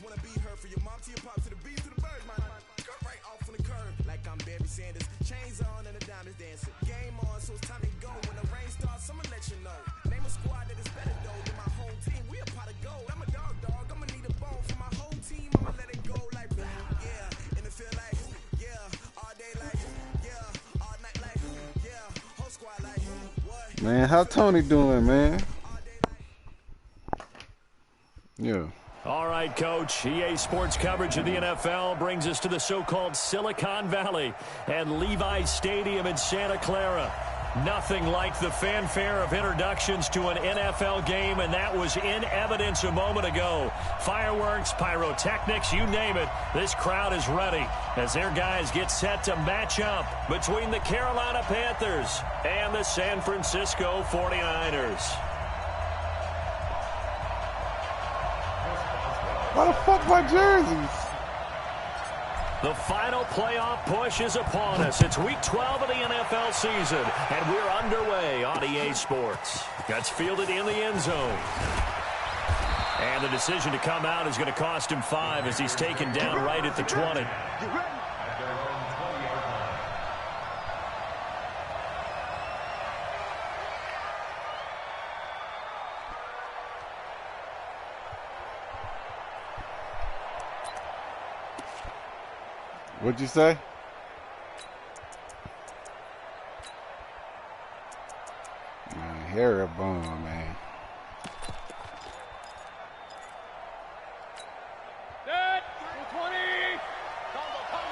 wanna be her for your mom to your pop to the beat to the bird, man. Cut right off on the curb like I'm Barry Sanders. Chains on and the diamonds dancing. Game on, so it's time to go. When the rain starts, I'ma let you know. Name a squad that is better though than my whole team. We a pot of gold. I'm a dog. I'ma need a bone for my whole team. I'ma let it go like yeah. In the field like yeah. All day like yeah. All night like yeah. Whole squad like what? Man, how Tony doing, man? Yeah. All right, Coach. EA Sports coverage of the NFL brings us to the so-called Silicon Valley and Levi's Stadium in Santa Clara. Nothing like the fanfare of introductions to an NFL game, and that was in evidence a moment ago. Fireworks, pyrotechnics, you name it. This crowd is ready as their guys get set to match up between the Carolina Panthers and the San Francisco 49ers. Why the fuck my jerseys? The final playoff push is upon us. It's week 12 of the NFL season, and we're underway on EA Sports. That's fielded in the end zone. And the decision to come out is going to cost him 5 as he's taken down right at the 20. What'd you say? Man, Haribon, man. Set, 20. Combo.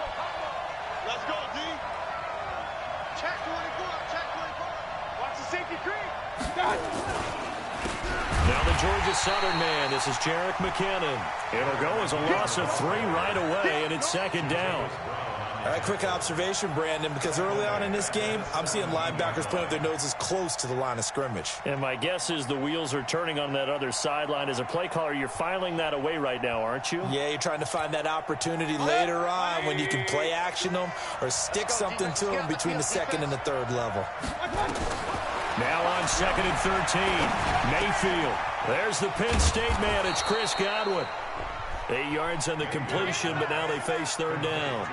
Let's go, D. Check 24, check 24. Watch the safety creep. Now the Georgia Southern man, this is Jerick McKinnon. It'll go as a loss of 3 right away, and it's second down. All right, quick observation, Brandon, because early on in this game, I'm seeing linebackers putting up their noses close to the line of scrimmage. And my guess is the wheels are turning on that other sideline. As a play caller, you're filing that away right now, aren't you? Yeah, you're trying to find that opportunity later on when you can play action them or stick something to them between the second and the third level. Now on 2nd and 13, Mayfield. There's the Penn State man. It's Chris Godwin. 8 yards on the completion, but now they face third down.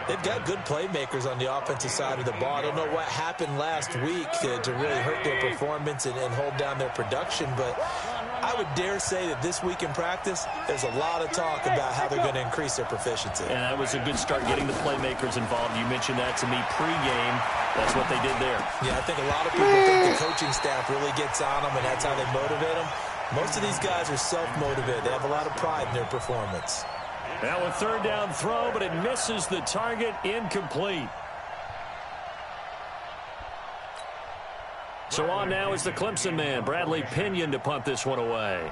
They've got good playmakers on the offensive side of the ball. I don't know what happened last week to really hurt their performance and hold down their production, but I would dare say that this week in practice, there's a lot of talk about how they're going to increase their proficiency. And that was a good start getting the playmakers involved. You mentioned that to me pregame. That's what they did there. Yeah, I think a lot of people think the coaching staff really gets on them, and that's how they motivate them. Most of these guys are self-motivated. They have a lot of pride in their performance. Now a third down throw, but it misses the target, incomplete. So on now is the Clemson man, Bradley Pinion, to punt this one away.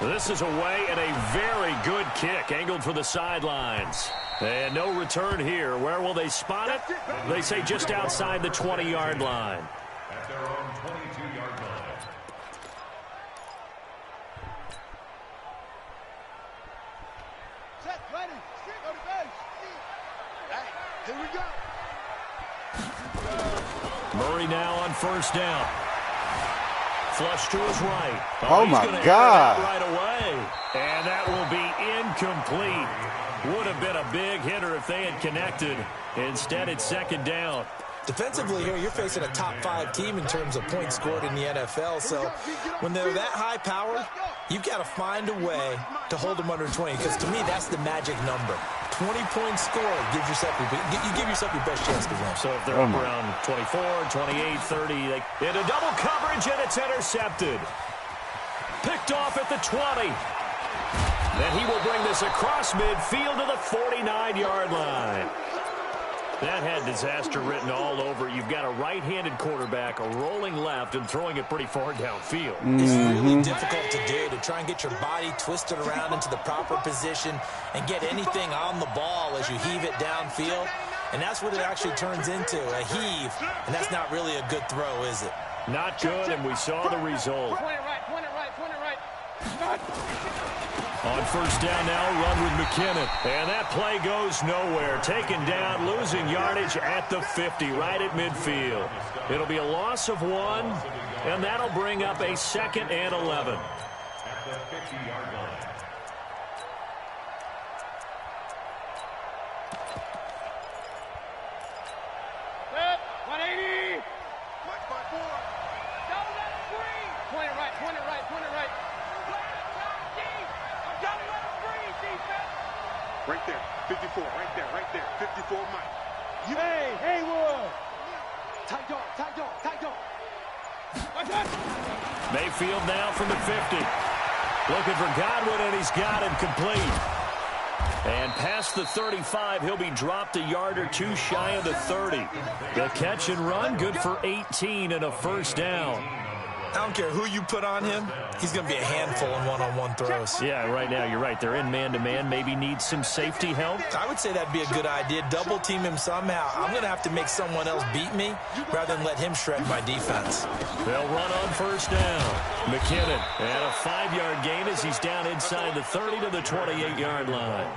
This is away and a very good kick, angled for the sidelines. And no return here. Where will they spot it? They say just outside the 20-yard line. At their own 22-yard line. Set, ready. Go to base. Hey, here we go. Murray now on first down. Flush to his right. Oh my God. Right away. And that will be incomplete. Would have been a big hitter if they had connected. Instead, it's second down. Defensively here, you're facing a top-5 team in terms of points scored in the NFL. So when they're that high powered, you've got to find a way to hold them under 20. Because to me, that's the magic number. 20 points scored gives yourself you give yourself your best chance to win. So if they're up around 24, 28, 30, they into double coverage, and it's intercepted. Picked off at the 20. Then he will bring this across midfield to the 49-yard line. That had disaster written all over. You've got a right-handed quarterback, a rolling left, and throwing it pretty far downfield. It's really difficult to do, to try and get your body twisted around into the proper position and get anything on the ball as you heave it downfield. And that's what it actually turns into, a heave. And that's not really a good throw, is it? Not good, and we saw the result. Point it right, point it right, point it right. On first down now, run with McKinnon. And that play goes nowhere. Taken down, losing yardage at the 50, right at midfield. It'll be a loss of 1, and that'll bring up a 2nd and 11. the 50-yard line. Set. 180. Fight four. Double that free. Point it right. Point it right. Point it right. Double that free, defense. Right there. 54. Right there. Right there. 54, Mike. Hey, Haywood. Tight dog. Tight dog. Tight dog. Mayfield now from the 50. Looking for Godwin, and he's got him complete. And past the 35, he'll be dropped a yard or two shy of the 30. The catch and run, good for 18 and a first down. I don't care who you put on him. He's going to be a handful in one-on-one throws. Yeah, right now, you're right. They're in man-to-man. Maybe need some safety help. I would say that'd be a good idea. Double team him somehow. I'm going to have to make someone else beat me rather than let him shred my defense. They'll run on first down. McKinnon, and a 5-yard gain as he's down inside the 30 to the 28-yard line.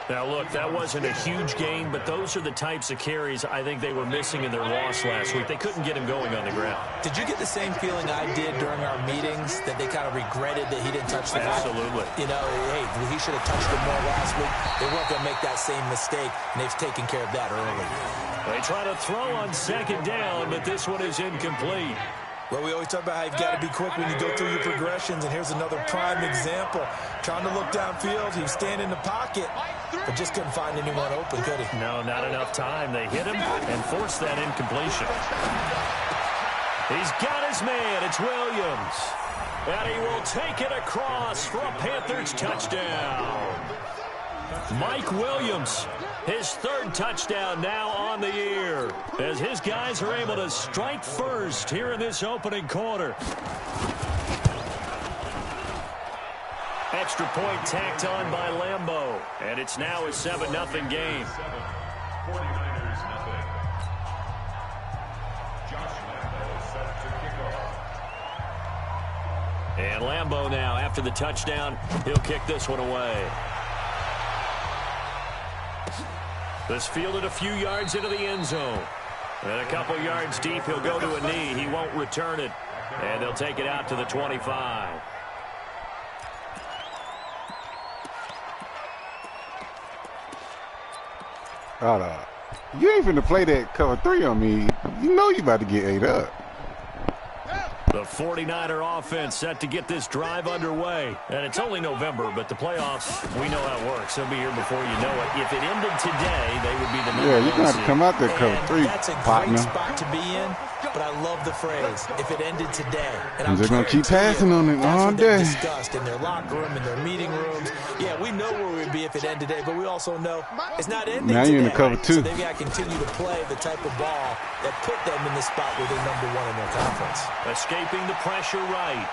Now, look, that wasn't a huge gain, but those are the types of carries I think they were missing in their loss last week. They couldn't get him going on the ground. Did you get the same feeling I did during our meetings, that they kind of regretted that he didn't touch the ball? Absolutely. You know, hey, he should have touched it more last week. They weren't going to make that same mistake, and they've taken care of that early. They try to throw on second down, but this one is incomplete. Well, we always talk about how you've got to be quick when you go through your progressions, and here's another prime example. Trying to look downfield, he was standing in the pocket, but just couldn't find anyone open, could he? No, not enough time. They hit him and forced that incompletion. He's got his man. It's Williams. And he will take it across for a Panthers touchdown. Mike Williams, his third touchdown now on the year, as his guys are able to strike first here in this opening quarter. Extra point tacked on by Lambeau, and it's now a 7-0 game. 49ers nothing. Josh Lambeau set to kick off. And Lambeau now, after the touchdown, he'll kick this one away. This fielded a few yards into the end zone. And a couple yards deep, he'll go to a knee. He won't return it. And they'll take it out to the 25. You ain't finna play that cover 3 on me. You know you about to get ate up. The 49er offense set to get this drive underway. And it's only November, but the playoffs, we know how it works. They'll be here before you know it. If it ended today, they would be the number 1 Yeah, you're going to have to seed. come out there cover 3, That's a partner. great spot to be in, but I love the phrase, if it ended today. And They're gonna keep passing on it all day. That's what they've discussed in their locker room, in their meeting rooms. Yeah, we know where we'd be if it ended today, but we also know it's not ending Now today. you're in the cover 2. So they've got to continue to play the type of ball that put them in the spot where they're number 1 in their conference. Escaping the pressure right.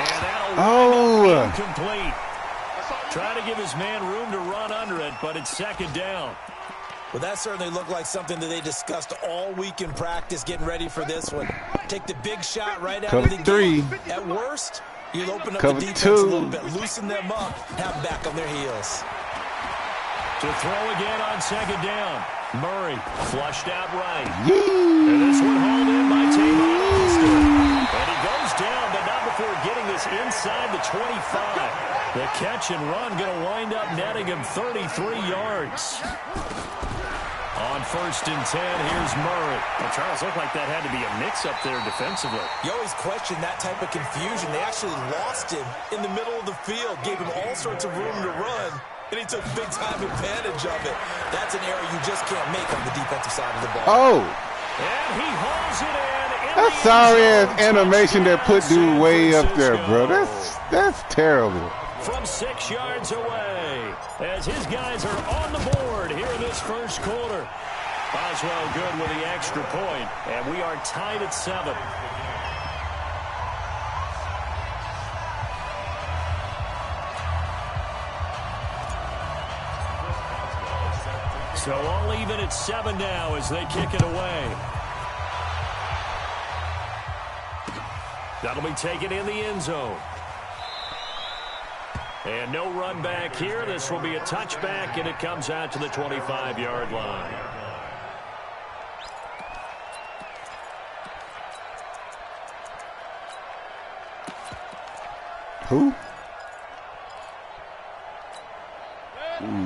And that'll wind up incomplete. Trying to give his man room to run under it, but it's second down. Well, that certainly looked like something that they discussed all week in practice, getting ready for this one. Take the big shot right out Cover of the 3. gate. At worst, you'll open up Cover the defense 2. a little bit, loosen them up, have them back on their heels. To throw again on second down. Murray flushed out right. Yee. And this one hauled in by Tavon Austin. And he goes down, but not before getting this inside the 25. The catch and run going to wind up netting him 33 yards. On first and 10, here's Murray. Well, Charles, looked like that had to be a mix-up there defensively. You always question that type of confusion. They actually lost him in the middle of the field, gave him all sorts of room to run, and he took big-time advantage of it. That's an error you just can't make on the defensive side of the ball. Oh, And he hauls it in. that sorry-ass animation that put dude way up there, bro. That's terrible. From 6 yards away, as his guys are on the board here in this first quarter. Boswell good with the extra point, and we are tied at 7. So all even at 7 now as they kick it away. That'll be taken in the end zone. And no run back here. This will be a touchback, and it comes out to the 25-yard line. Who?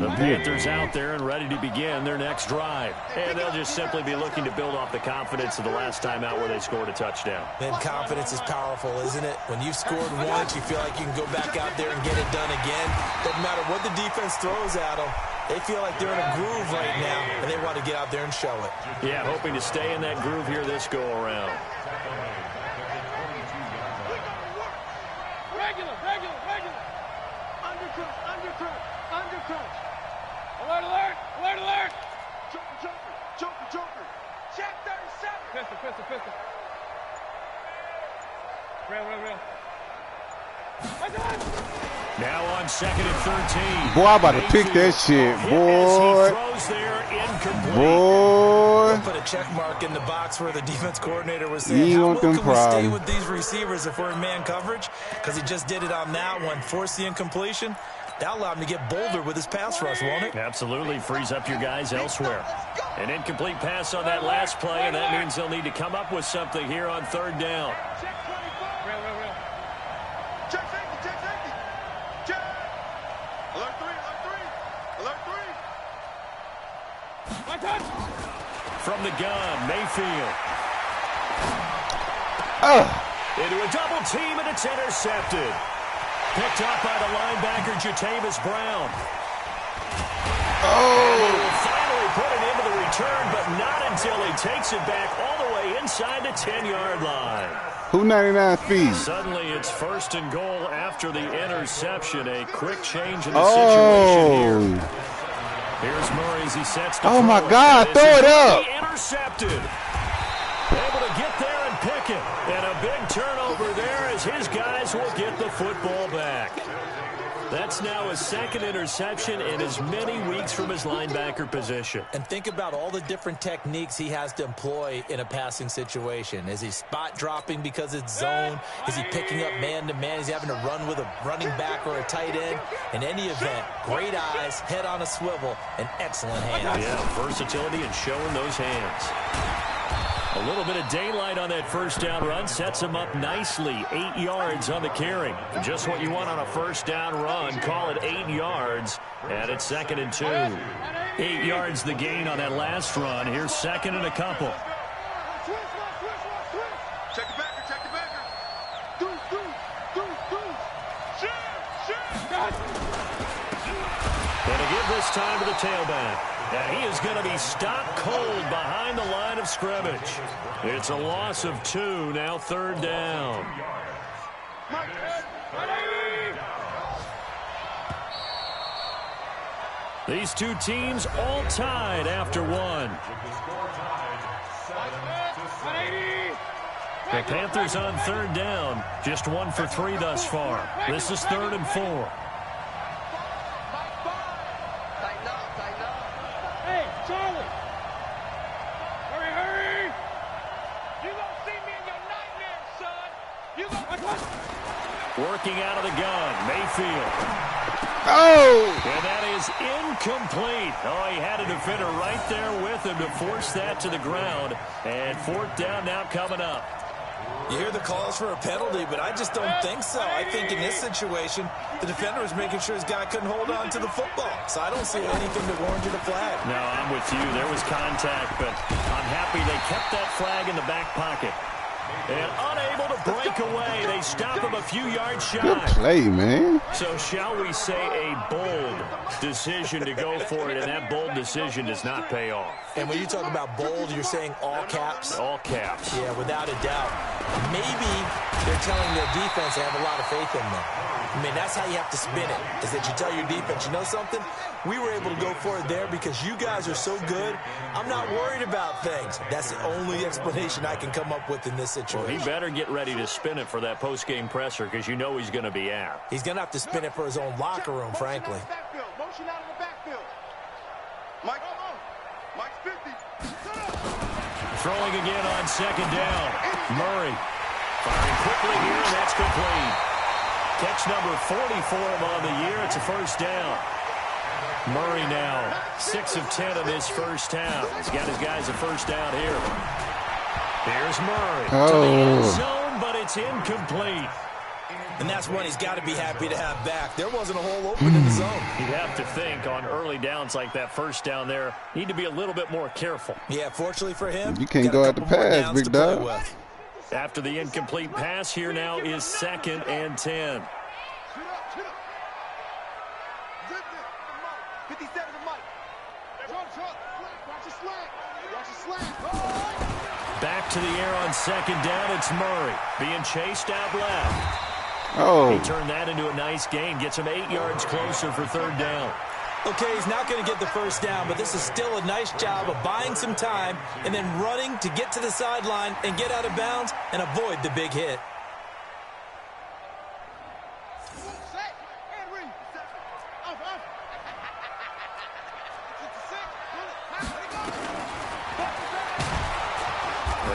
The Panthers out there and ready to begin their next drive. And they'll just simply be looking to build off the confidence of the last time out where they scored a touchdown. Then confidence is powerful, isn't it? When you've scored once, you feel like you can go back out there and get it done again. Doesn't matter what the defense throws at them. They feel like they're in a groove right now, and they want to get out there and show it. Yeah, hoping to stay in that groove here this go-around. Regular. Undercrunch. Alert. Joker. Check 37. Pistol. Real. Now on 2nd and 13. Boy, I'm about to pick that shit, boy. Throws there, incomplete. Boy. Put a check mark in the box where the defense coordinator was saying, You how want well them can we stay problems. with these receivers if we're in man coverage? Because he just did it on that one, forced the incompletion. That'll allow him to get bolder with his pass rush, won't it? Absolutely. Frees up your guys elsewhere. An incomplete pass on that last play, and that means they'll need to come up with something here on 3rd down. Check 25. Real. Check safety. Check. Alert 3. My touch. From the gun, Mayfield. Into a double team, and it's intercepted. Picked up by the linebacker, Jatavis Brown. And he will finally put it into the return, but not until he takes it back all the way inside the 10-yard line. Who 99 feet? Suddenly it's 1st and goal after the interception. A quick change in the situation here. Here's Murray as he sets the Oh, my God, throw it up. Intercepted. Able to get there and pick it. And a big turnover there as his guys will get the football back. That's now his 2nd interception in as many weeks from his linebacker position. And think about all the different techniques he has to employ in a passing situation. Is he spot dropping because it's zone? Is he picking up man-to-man? Is he having to run with a running back or a tight end? In any event, great eyes, head on a swivel, and excellent hands. Yeah, versatility and showing those hands. A little bit of daylight on that 1st down run sets him up nicely. 8 yards on the carry. Just what you want on a 1st down run. Call it 8 yards. And it's 2nd and 2. 8 yards the gain on that last run. Here's 2nd and a couple. Check the backer. Do. Gonna give this time to the tailback. And he is going to be stopped cold behind the line of scrimmage. It's a loss of 2, now 3rd down. These two teams all tied after 1. The Panthers on 3rd down, just 1 for 3 thus far. This is 3rd and 4. Charlie! Hurry! You gonna see me in your nightmares, son! You gonna... Working out of the gun, Mayfield. And that is incomplete. Oh, he had a defender right there with him to force that to the ground. And 4th down now coming up. You hear the calls for a penalty, but I just don't think so. I think in this situation, the defender was making sure his guy couldn't hold on to the football. So I don't see anything that warranted a flag. No, I'm with you. There was contact, but I'm happy they kept that flag in the back pocket. And unable to break away, they stop him a few yards shy. Good play, man. So shall we say a bold decision to go for it, and that bold decision does not pay off. And when you talk about bold, you're saying all caps? All caps. Yeah, without a doubt. Maybe they're telling their defense they have a lot of faith in them. I mean, that's how you have to spin it, is that you tell your defense, you know something? We were able to go for it there because you guys are so good. I'm not worried about things. That's the only explanation I can come up with in this situation. Well, he better get ready to spin it for that post-game presser because you know he's going to be out. He's going to have to spin it for his own locker room, frankly. Motion out of the backfield. Mike's 50. Throwing again on 2nd down. Murray firing quickly here, and that's complete. Catch number 40 for him on the year. It's a 1st down. Murray now 6 of 10 of this 1st down. He's got his guys a 1st down here. Here's Murray to the end zone, but it's incomplete. And that's one he's got to be happy to have back. There wasn't a hole open in the zone. You'd have to think on early downs like that first down there, need to be a little bit more careful. Yeah, fortunately for him, you can't go out the pass, big dog. After the incomplete pass, here now is 2nd and 10. Back to the air on 2nd down. It's Murray being chased out left. Oh. He turned that into a nice gain. Gets him 8 yards closer for 3rd down. Okay, he's not going to get the first down, but this is still a nice job of buying some time and then running to get to the sideline and get out of bounds and avoid the big hit.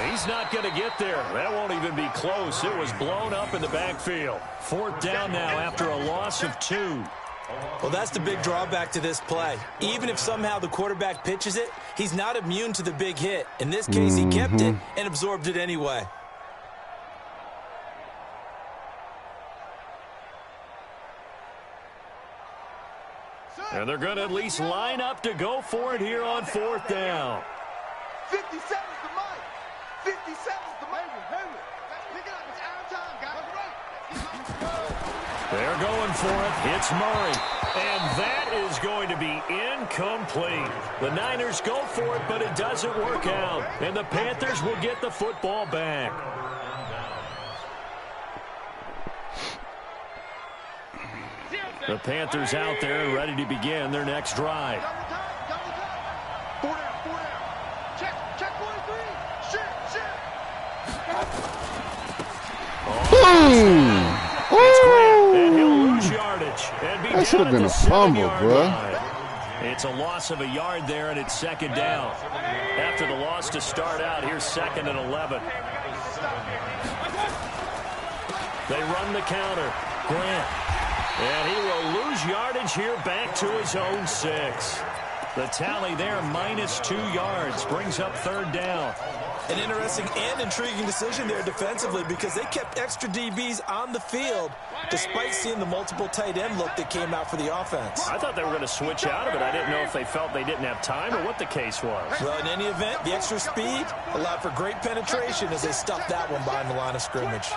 He's not going to get there. That won't even be close. It was blown up in the backfield. 4th down now after a loss of 2. Well, that's the big drawback to this play. Even if somehow the quarterback pitches it, he's not immune to the big hit. In this case, he kept it and absorbed it anyway. And they're going to at least line up to go for it here on 4th down. 57 is the mic. 57 is the mic. Pick it up. It's out of time, guys. They're going for it. It's Murray. And that is going to be incomplete. The Niners go for it, but it doesn't work out. And the Panthers will get the football back. The Panthers out there ready to begin their next drive. And he'll lose yardage. That should have been a fumble, bro. It's a loss of a yard there, and it's 2nd down. After the loss to start out, here's 2nd and 11. They run the counter. Grant. And he will lose yardage here back to his own 6. The tally there, -2 yards, brings up 3rd down. An interesting and intriguing decision there defensively because they kept extra DBs on the field despite seeing the multiple tight end look that came out for the offense. I thought they were going to switch out of it. I didn't know if they felt they didn't have time or what the case was. Well, in any event, the extra speed allowed for great penetration as they stuffed that one behind the line of scrimmage.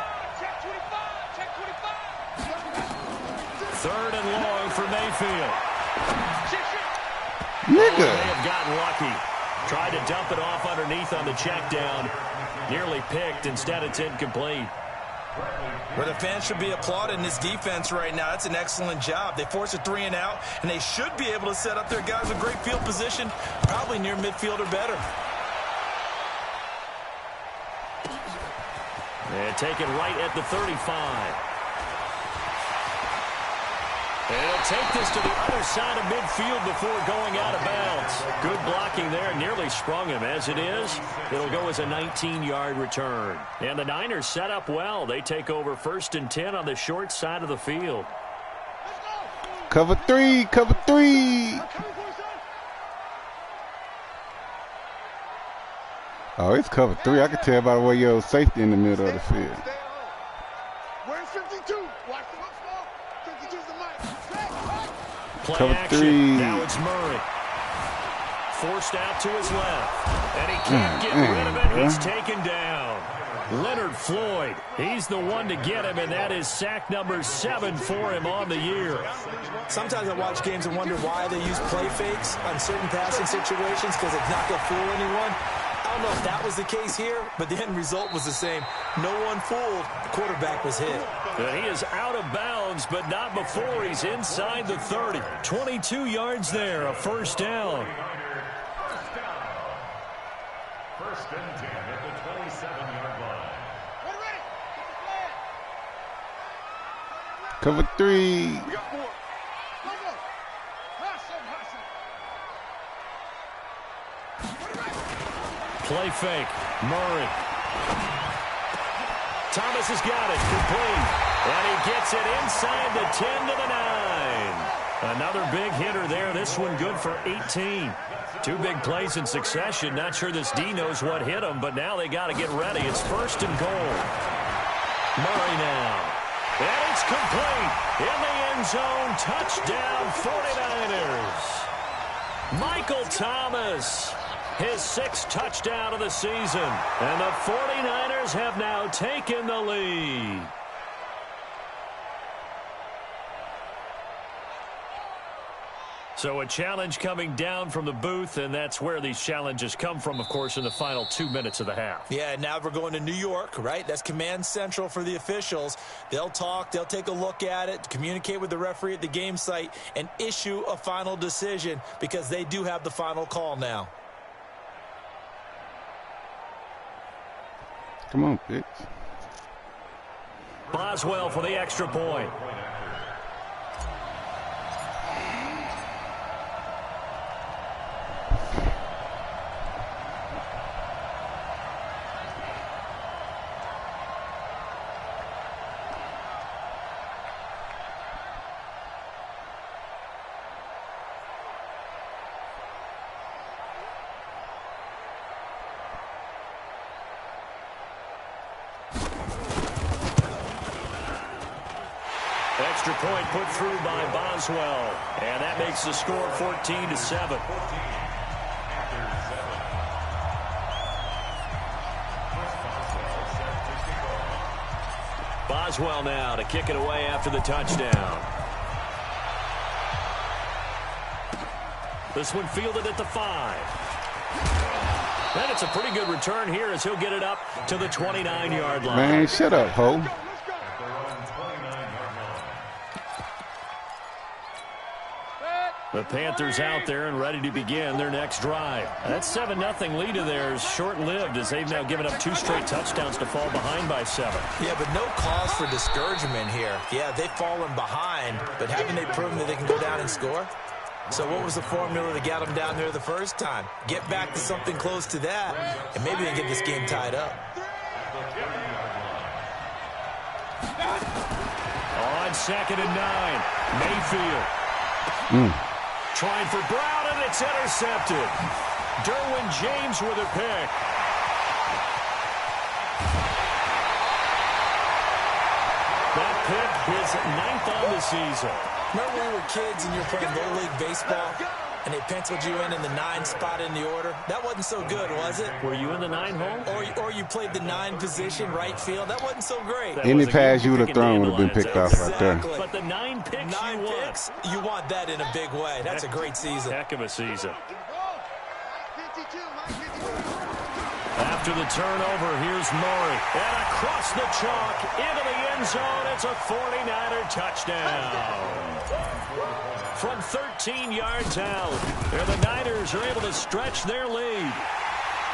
3rd and long for Mayfield. Nigga. They have gotten lucky. Tried to dump it off underneath on the check down. Nearly picked. Instead, it's incomplete. Well, the fans should be applauding this defense right now. It's an excellent job. They forced a 3 and out, and they should be able to set up their guys with great field position, probably near midfield or better. And take it right at the 35. And he'll take this to the other side of midfield before going out of bounds. Good blocking there. Nearly sprung him. As it is, it'll go as a 19-yard return. And the Niners set up well. They take over 1st and 10 on the short side of the field. Cover 3. Cover 3. Oh, it's cover 3. I can tell by the way your safety in the middle of the field. Where's 52? Watch the look small. 52's the mic. Play Cover action. 3. Now it's Murray. Forced out to his left. And he can't get rid of it. He's taken down. Leonard Floyd. He's the one to get him, and that is sack number 7 for him on the year. Sometimes I watch games and wonder why they use play fakes on certain passing situations because it's not going to fool anyone. I don't know if that was the case here, but the end result was the same. No one fooled. The quarterback was hit. And he is out of bounds, but not before he's inside the 30. 22 yards there, a 1st down. First and 10 at the 27-yard line. Cover 3. We got 4. Play fake. Murray. Thomas has got it. Complete. And he gets it inside the 10 to the 9. Another big hitter there. This one good for 18. 2 big plays in succession. Not sure this D knows what hit him, but now they got to get ready. It's 1st and goal. Murray now. And It's complete. In the end zone. Touchdown 49ers. Michael Thomas, his 6th touchdown of the season. And the 49ers have now taken the lead. So a challenge coming down from the booth, and that's where these challenges come from, of course, in the final 2 minutes of the half. Yeah, now we're going to New York, right? That's command central for the officials. They'll talk, they'll take a look at it, communicate with the referee at the game site, and issue a final decision because they do have the final call now. Come on, bitch. Boswell for the extra point. Extra point put through by Boswell. And that makes the score 14-7. Boswell now to kick it away after the touchdown. This one fielded at the 5. And it's a pretty good return here as he'll get it up to the 29-yard line. Man, shut up, ho. The Panthers out there and ready to begin their next drive. That 7-0 lead of theirs short-lived as they've now given up 2 straight touchdowns to fall behind by 7. Yeah, but no cause for discouragement here. Yeah, they've fallen behind, but haven't they proven that they can go down and score? So what was the formula that got them down there the first time? Get back to something close to that, and maybe they get this game tied up. On 2nd and 9, Mayfield. Trying for Brown, and it's intercepted. Derwin James with a pick. That pick is 9th on the season. Remember when we were kids and you were playing Little League Baseball, and they penciled you in the 9 spot in the order? That wasn't so good, was it? Were you in the 9 hole? Or you played the 9 position, right field? That wasn't so great. Any pass you would have thrown would have been picked off right there. But the 9 picks you want that in a big way. That's a great season. Heck of a season. After the turnover, here's Murray. And across the chalk, into the end zone. It's a 49er touchdown. From 13 yards out, the Niners are able to stretch their lead.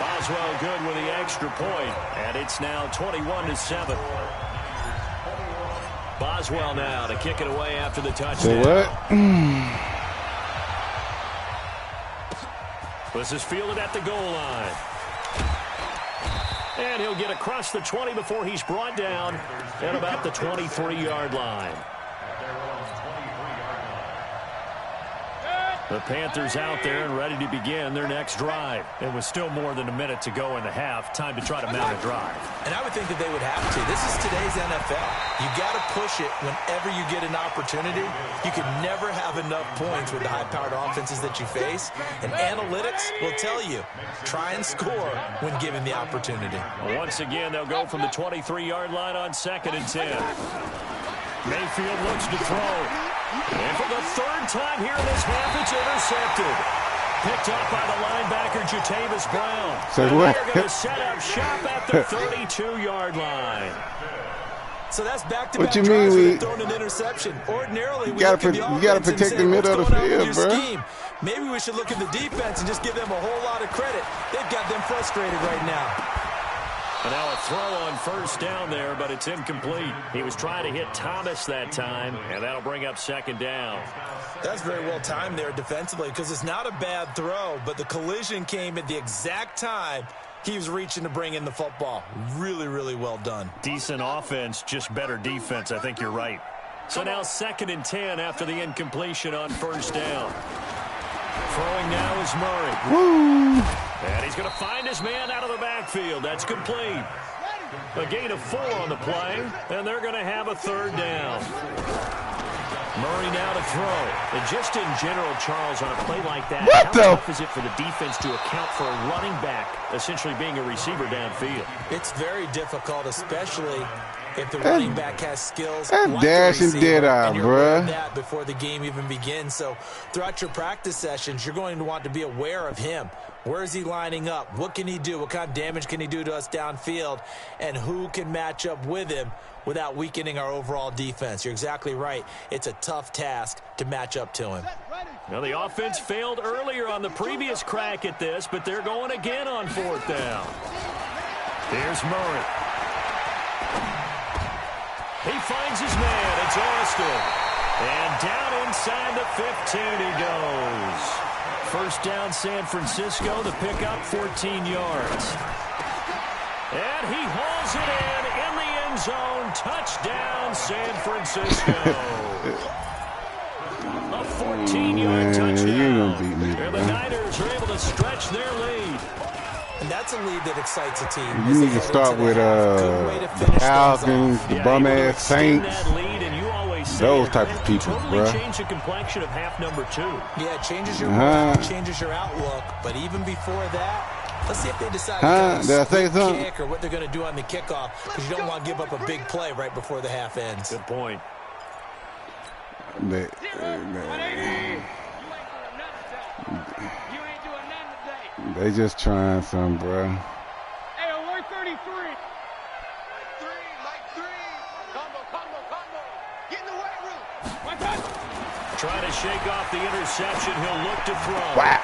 Boswell good with the extra point, and it's now 21-7. Boswell now to kick it away after the touchdown. Say what? This is fielded at the goal line. And he'll get across the 20 before he's brought down at about the 23-yard line. The Panthers out there and ready to begin their next drive. It was still more than a minute to go in the half. Time to try to mount a drive. And I would think that they would have to. This is today's NFL. You got to push it whenever you get an opportunity. You can never have enough points with the high-powered offenses that you face. And analytics will tell you, try and score when given the opportunity. Once again, they'll go from the 23-yard line on 2nd and 10. Mayfield looks to throw. And for the 3rd time here in this half, it's intercepted. Picked up by the linebacker, Jatavis Brown. So and what? they're going to set up shop at the 32-yard line. So that's back-to-back What you drives mean where they've thrown an interception. Ordinarily, we gotta look at the you gotta offense and protect say, the middle of "What's the going on with field, your bro." scheme?" Maybe we should look at the defense and just give them a whole lot of credit. They've got them frustrated right now. And now a throw on 1st down there, but it's incomplete. He was trying to hit Thomas that time, and that'll bring up 2nd down. That's very well timed there defensively because it's not a bad throw, but the collision came at the exact time he was reaching to bring in the football. Really, really well done. Decent offense, just better defense. I think you're right. So now 2nd and 10 after the incompletion on 1st down. Throwing now is Murray. Woo! And he's going to find his man out of the backfield. That's complete. A gain of 4 on the play, and they're going to have a third down. Murray now to throw. And just in general, Charles, on a play like that, how tough is it for the defense to account for a running back essentially being a receiver downfield? It's very difficult, especially if the running back has skills like dash and dead eye, and you're bruh. aware of that before the game even begins. So throughout your practice sessions, you're going to want to be aware of him. Where is he lining up? What can he do? What kind of damage can he do to us downfield? And who can match up with him without weakening our overall defense? You're exactly right. It's a tough task to match up to him. Now, the offense failed earlier on the previous crack at this, but they're going again on 4th down. Here's Murray. He finds his man. It's Austin. And down inside the 15 he goes. First down, San Francisco. The pickup, 14 yards. And he hauls it in the end zone. Touchdown, San Francisco. A 14-yard touchdown. You ain't gonna beat me, and the Niners are able to stretch their lead. And that's a lead that excites a team. You need to start with the Falcons, the bum-ass Saints. Those type of people, bro. Change the complexion of half number 2. Yeah, it changes your mood, changes your outlook. But even before that, let's see if they decide to kick or what they're going to do on the kickoff, because you don't want to give up a big play right before the half ends. Good point. They just trying something, bro. Hey, alert 33. Like three. Combo. Get in the weight room. One touch. Trying to shake off the interception. He'll look to throw. Wow.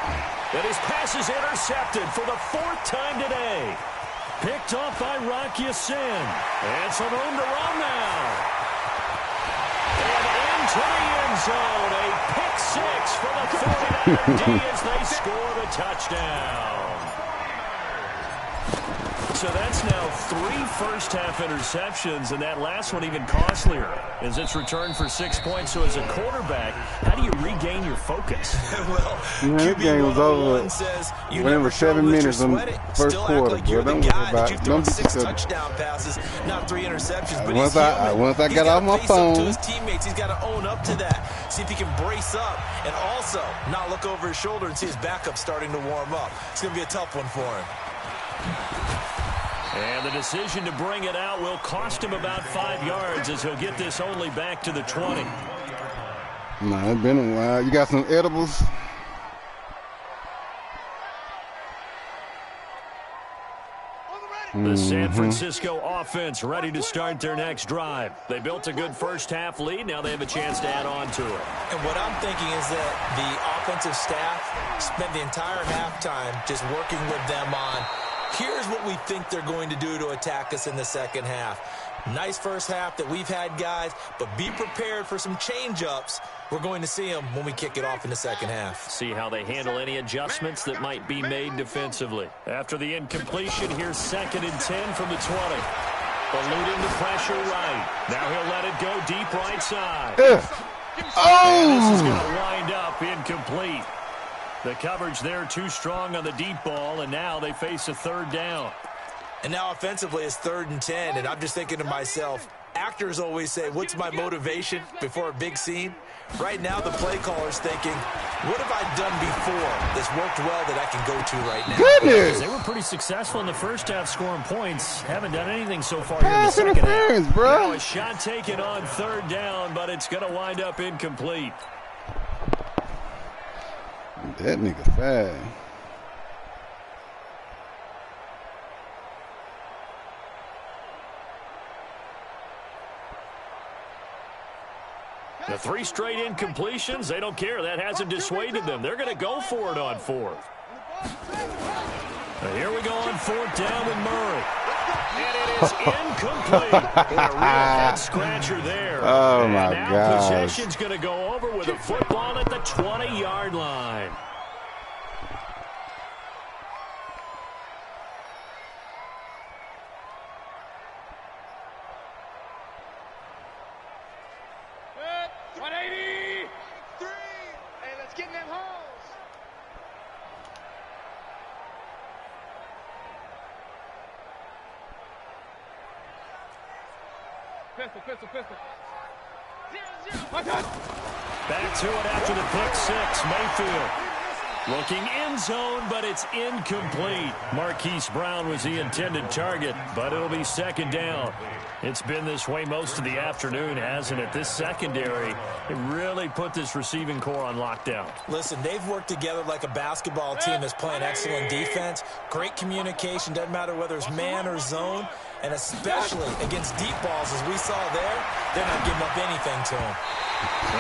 And his pass is intercepted for the 4th time today. Picked off by Rock Ya-Sin. And some room to run now. And into the end zone. A pick 6 for the 49er D as they score the touchdown. So that's now 3 first-half interceptions, and that last one even costlier as it's returned for 6 points. So as a quarterback, how do you regain your focus? Well, that game was over. Says you when it was 7 minutes in the first quarter, like you're bro. the guy that you've thrown 6 touchdown passes, not 3 interceptions. But once I got off my phone, to his teammates, he's got to own up to that. See if he can brace up and also not look over his shoulder and see his backup starting to warm up. It's going to be a tough one for him. And the decision to bring it out will cost him about 5 yards as he'll get this only back to the 20. Nah, it's been a while. You got some edibles? The San Francisco offense ready to start their next drive. They built a good first-half lead. Now they have a chance to add on to it. And what I'm thinking is that the offensive staff spent the entire halftime just working with them on, here's what we think they're going to do to attack us in the second half. Nice first half that we've had, guys, but be prepared for some change-ups. We're going to see them when we kick it off in the second half. See how they handle any adjustments that might be made defensively. After the incompletion, here's 2nd and 10 from the 20. Eluding the pressure right. Now he'll let it go deep right side. And this is going to wind up incomplete. The coverage there too strong on the deep ball, and now they face a 3rd down. And now offensively it's 3rd and 10, and I'm just thinking to myself, actors always say, what's my motivation before a big scene? Right now the play caller's thinking, what have I done before that's worked well that I can go to right now? Goodness. They were pretty successful in the first half scoring points. Haven't done anything so far here in the second half. Bro. Now a shot taken on 3rd down, but it's going to wind up incomplete. That nigga fast. The 3 straight incompletions, they don't care. That hasn't dissuaded them. They're going to go for it on 4th. Now here we go on 4th down with Murray. And it is incomplete. A real head-scratcher there. Oh, and my now God. possession's going to go over with a football at the 20-yard line. Pistol. Back to it after the pick six. Mayfield looking end zone, but it's incomplete. Marquise Brown was the intended target, but it'll be second down. It's been this way most of the afternoon, hasn't it? This secondary, it really put this receiving core on lockdown. Listen, they've worked together like a basketball team that's playing excellent defense. Great communication, doesn't matter whether it's man or zone. And especially against deep balls, as we saw there, they're not giving up anything to them.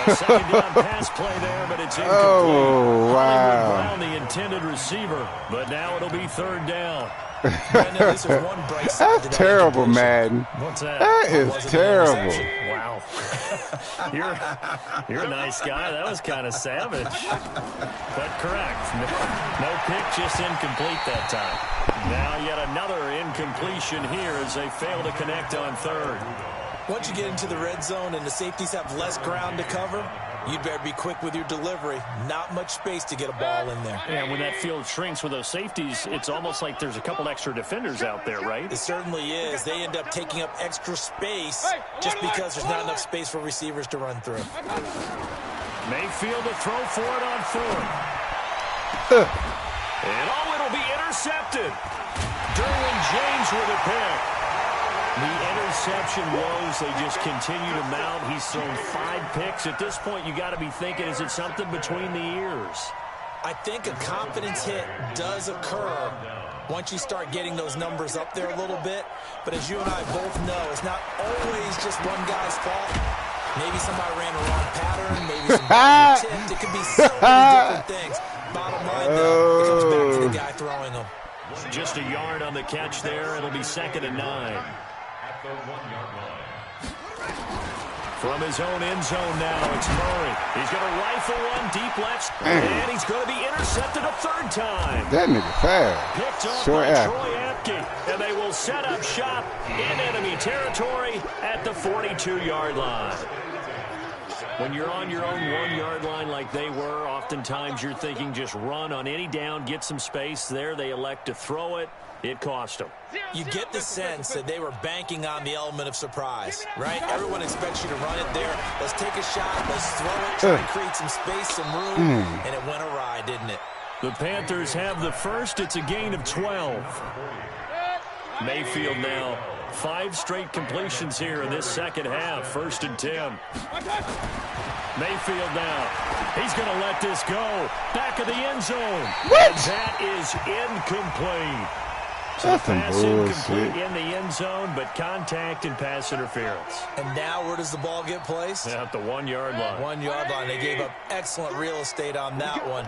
Well, second down pass play there, but it's incomplete. Oh, wow. Brown, the intended receiver, but now it'll be third down. That's terrible, Madden. What's that? That is terrible. Wow. You're a nice guy. That was kind of savage. But correct. No pick, just incomplete that time. Now yet another incompletion here as they fail to connect on third. Once you get into the red zone and the safeties have less ground to cover, you'd better be quick with your delivery. Not much space to get a ball in there. And when that field shrinks with those safeties, it's almost like there's a couple extra defenders out there, right? It certainly is. They end up taking up extra space just because there's not enough space for receivers to run through. Mayfield to throw for it on fourth. And it'll be intercepted. Derwin James with a pick. The interception woes, they just continue to mount. He's thrown 5 picks. At this point, you got to be thinking, is it something between the ears? I think a confidence hit does occur once you start getting those numbers up there a little bit. But as you and I both know, it's not always just one guy's fault. Maybe somebody ran a wrong pattern. Maybe somebody tipped. It could be so many different things. Bottom line, though, it comes back to the guy throwing them. Just a yard on the catch there. It'll be 2nd and 9. The 1-yard line. From his own end zone now, it's Murray. He's going to rifle one deep left, and he's going to be intercepted a third time. That nigga fast. Picked off Short by app. Troy Apke, and they will set up shop in enemy territory at the 42-yard line. When you're on your own 1-yard line like they were, oftentimes you're thinking just run on any down, get some space. There they elect to throw it. It cost them. You get the sense that they were banking on the element of surprise, right? Everyone expects you to run it there. Let's take a shot. Let's throw it. Try and create some space, some room. And it went awry, didn't it? The Panthers have the first. It's a gain of 12. Mayfield now 5 straight completions here in this second half. 1st and 10. Mayfield now. He's going to let this go. Back of the end zone. What? And that is incomplete. That's some Pass bullshit. incomplete in the end zone, but contact and pass interference. And now where does the ball get placed? At the 1-yard line. 1-yard line. They gave up excellent real estate on that one.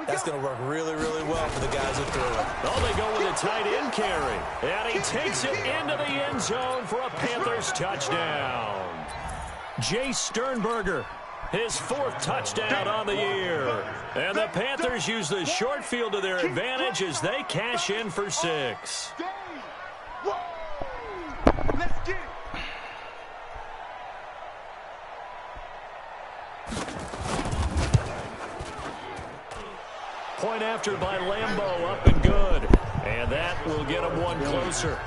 That's going to work really, really well for the guys who threw it. Oh, they go with a tight end carry. And he takes it into the end zone for a Panthers touchdown. Jay Sternberger, his 4th touchdown on the year. And the Panthers use the short field to their advantage as they cash in for 6. Let's get it. Point after by Lambeau, up and good. And that will get them one closer.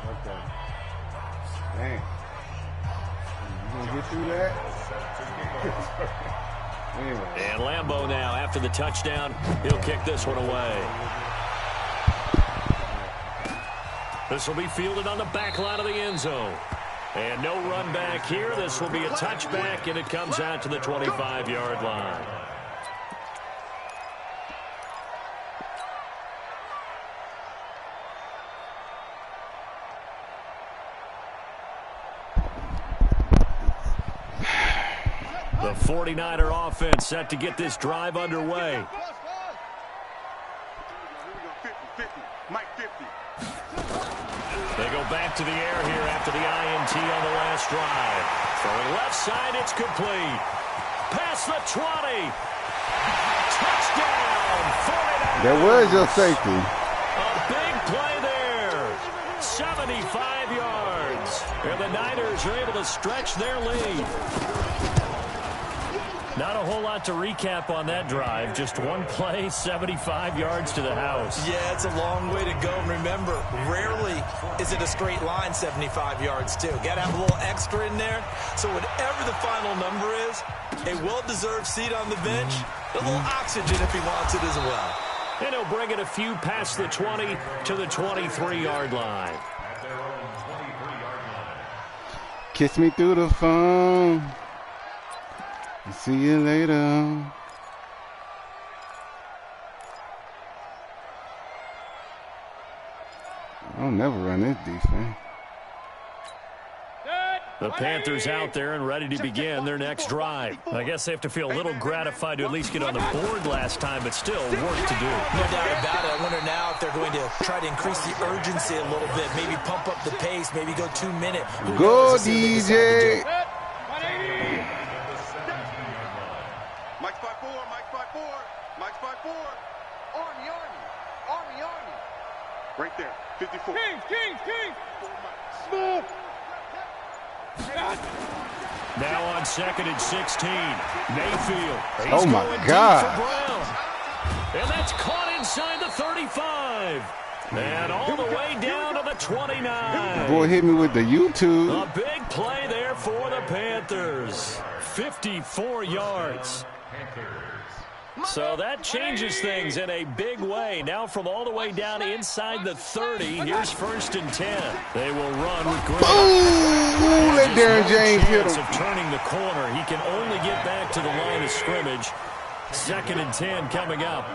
Okay. Dang. You gonna get through that? Anyway. And Lambeau now, after the touchdown, he'll kick this one away. This will be fielded on the back line of the end zone. And no run back here. This will be a touchback, and it comes out to the 25-yard line. The 49er offense set to get this drive underway. 50, Mike 50. They go back to the air here after the INT on the last drive. Throwing left side, it's complete. Past the 20. Touchdown, 49ers. There was your safety. A big play there. 75 yards. And the Niners are able to stretch their lead. Not a whole lot to recap on that drive. Just one play, 75 yards to the house. Yeah, it's a long way to go. And remember, rarely is it a straight line 75 yards, too. Got to have a little extra in there. So whatever the final number is, a well-deserved seat on the bench, a little oxygen if he wants it as well. And he'll bring it a few past the 20 to the 23-yard line. Kiss me through the phone. See you later. I'll never run this defense. The Panthers out there and ready to begin their next drive. I guess they have to feel a little gratified to at least get on the board last time, but still work to do. No doubt about it. I wonder now if they're going to try to increase the urgency a little bit, maybe pump up the pace, maybe go 2 minute. Go, DJ. Mike's by four. Mike's by four. Mike's by four. Army, Army. Army, Army. Right there. 54. King. Smooth. Now on 2nd and 16. Mayfield. Oh, my God. And that's caught inside the 35. And all the way down to the 29. Boy hit me with the YouTube. A big play there for the Panthers. 54 yards. So that changes things in a big way. Now from all the way down inside the 30, here's 1st and 10. They will run with great. Ooh, let Darren James hit him. Of turning the corner. He can only get back to the line of scrimmage. 2nd and 10 coming up.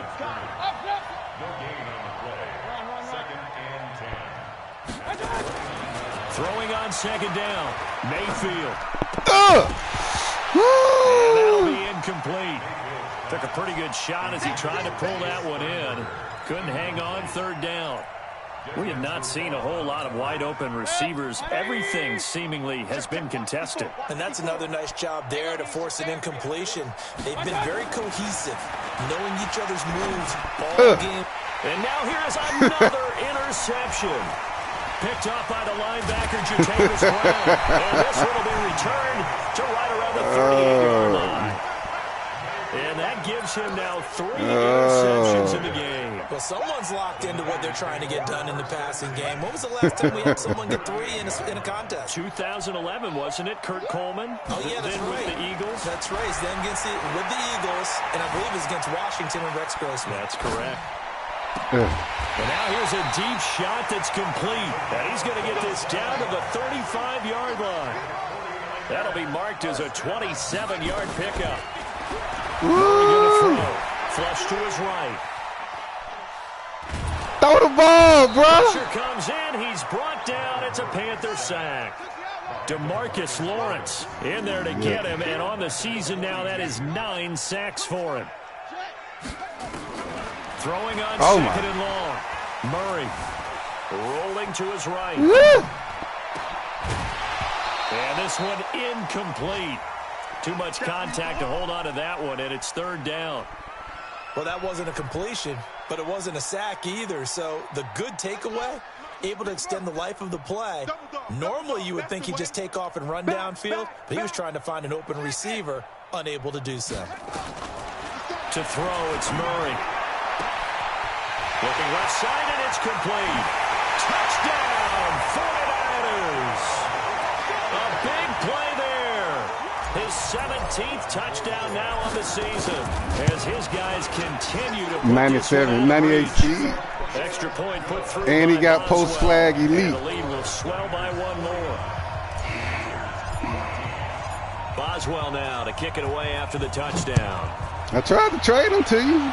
Throwing on 2nd down. Mayfield. And that'll be incomplete. Took a pretty good shot as he tried to pull that one in. Couldn't hang on 3rd down. We have not seen a whole lot of wide-open receivers. Everything seemingly has been contested. And that's another nice job there to force an incompletion. They've been very cohesive, knowing each other's moves all game. And now here's another interception. Picked up by the linebacker, Jatavis Brown. And this one will be returned to right around the 38-yard line. And that gives him now 3 interceptions in the game. Well, someone's locked into what they're trying to get done in the passing game. When was the last time we had someone get 3 in a contest? 2011, wasn't it? Kurt Coleman? Oh, yeah, that's then right. With the Eagles? That's right. Then with the Eagles, and I believe it was against Washington and Rex Grossman. That's correct. And now here's a deep shot that's complete. And he's going to get this down to the 35-yard line. That'll be marked as a 27-yard pickup. Flush to his right. Throw the ball, bro. Pressure comes in. He's brought down. It's a Panther sack. DeMarcus Lawrence in there to get him. And on the season now, that is 9 sacks for him. Throwing on 2nd and long. Murray rolling to his right. And this one incomplete. Too much contact to hold on to that one, and it's 3rd down. Well, that wasn't a completion, but it wasn't a sack either. So the good takeaway, able to extend the life of the play. Normally you would think he'd just take off and run downfield, but he was trying to find an open receiver, unable to do so. To throw, it's Murray. Looking left side, and it's complete. Touchdown, 49ers. A big play there. His 17th touchdown now on the season as his guys continue to put 97, 98 speed. Extra point put through. And he got post flag elite. And the lead will swell by 1 more. Boswell now to kick it away after the touchdown. I tried to trade him to you.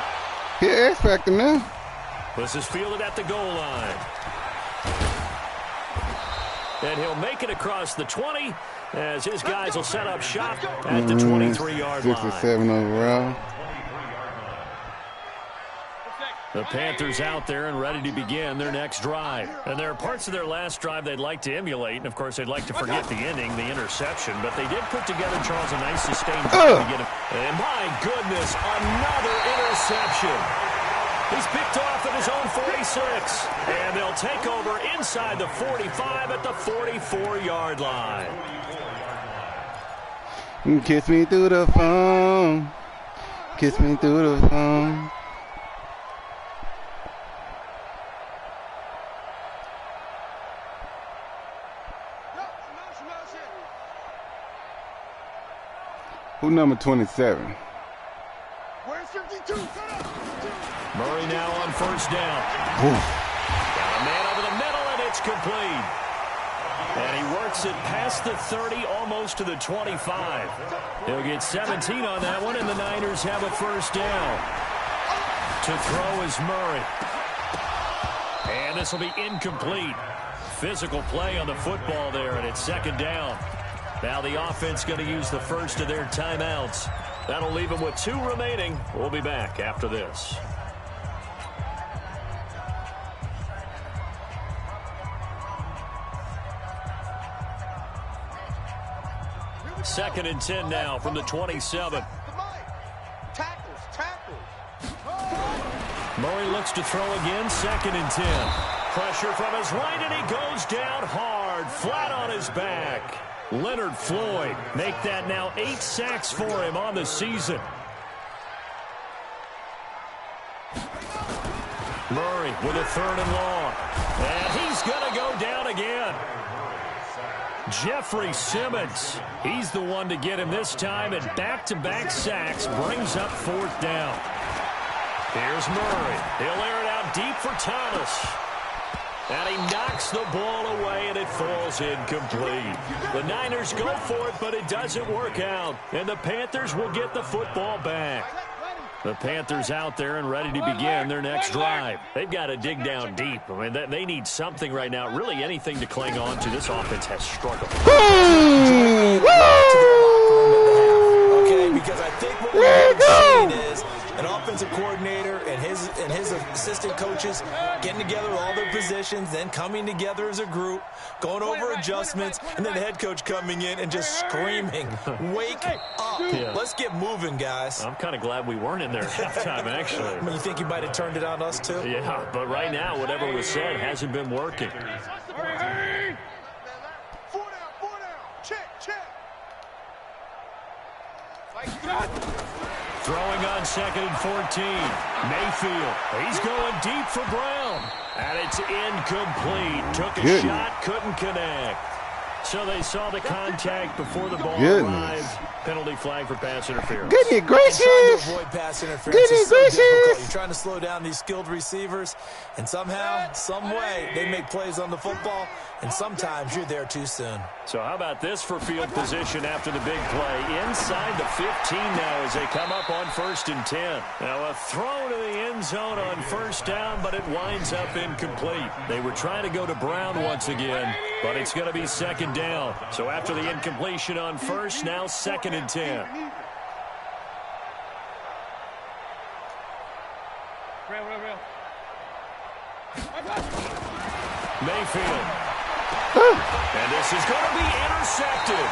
He X Factor now. This is fielded at the goal line. And he'll make it across the 20 as his guys will set up shop at the 23-yard line. 6 or 7 overall. The Panthers out there and ready to begin their next drive. And there are parts of their last drive they'd like to emulate. And, of course, they'd like to forget the ending, the interception. But they did put together, Charles, a nice sustained drive to get him. And, my goodness, another interception. He's picked off at his own 46. And they'll take over inside the 45 at the 44-yard line. Kiss me through the phone. Kiss me through the phone. Who number 27? Where's 52? Murray now on first down. Ooh. Got a man over the middle, and it's complete. And he works it past the 30, almost to the 25. He'll get 17 on that one, and the Niners have a first down. To throw is Murray. And this will be incomplete. Physical play on the football there, and it's second down. Now the offense going to use the first of their timeouts. That'll leave them with 2 remaining. We'll be back after this. Second and 10 now from the 27. Murray looks to throw again, second and 10. Pressure from his right, and he goes down hard, flat on his back. Leonard Floyd make that now 8 sacks for him on the season. Murray with a third and long. And he's going to go down again. Jeffrey Simmons, he's the one to get him this time, and back-to-back sacks brings up fourth down. Here's Murray. He'll air it out deep for Thomas. And he knocks the ball away, and it falls incomplete. The Niners go for it, but it doesn't work out. And the Panthers will get the football back. The Panthers out there and ready to begin their next drive. They've got to dig down deep. I mean, they need something right now, really anything to cling on to. This offense has struggled. Okay, because I think what we've seen is an offensive coordinator and his assistant coaches getting together with all their positions, then coming together as a group, going over adjustments, and then the head coach coming in and just screaming, "Wake up. Yeah. Let's get moving, guys." I'm kind of glad we weren't in there at halftime, actually. I mean, you think you might have turned it on us, too? Yeah, but right now, whatever was said hasn't been working. Throwing on second and 14. Mayfield. He's going deep for Brown. And it's incomplete. Took a shot, couldn't connect. So they saw the contact before the ball arrived. Penalty flag for pass interference. Goodness gracious. Trying to avoid pass interference is so difficult. You're trying to slow down these skilled receivers, and somehow, some way, they make plays on the football, and sometimes you're there too soon. So how about this for field position after the big play? Inside the 15 now as they come up on first and 10. Now a throw to the end zone on first down, but it winds up incomplete. They were trying to go to Brown once again, but it's going to be second down. So after the incompletion on first, now second and 10. Mayfield. And this is going to be intercepted.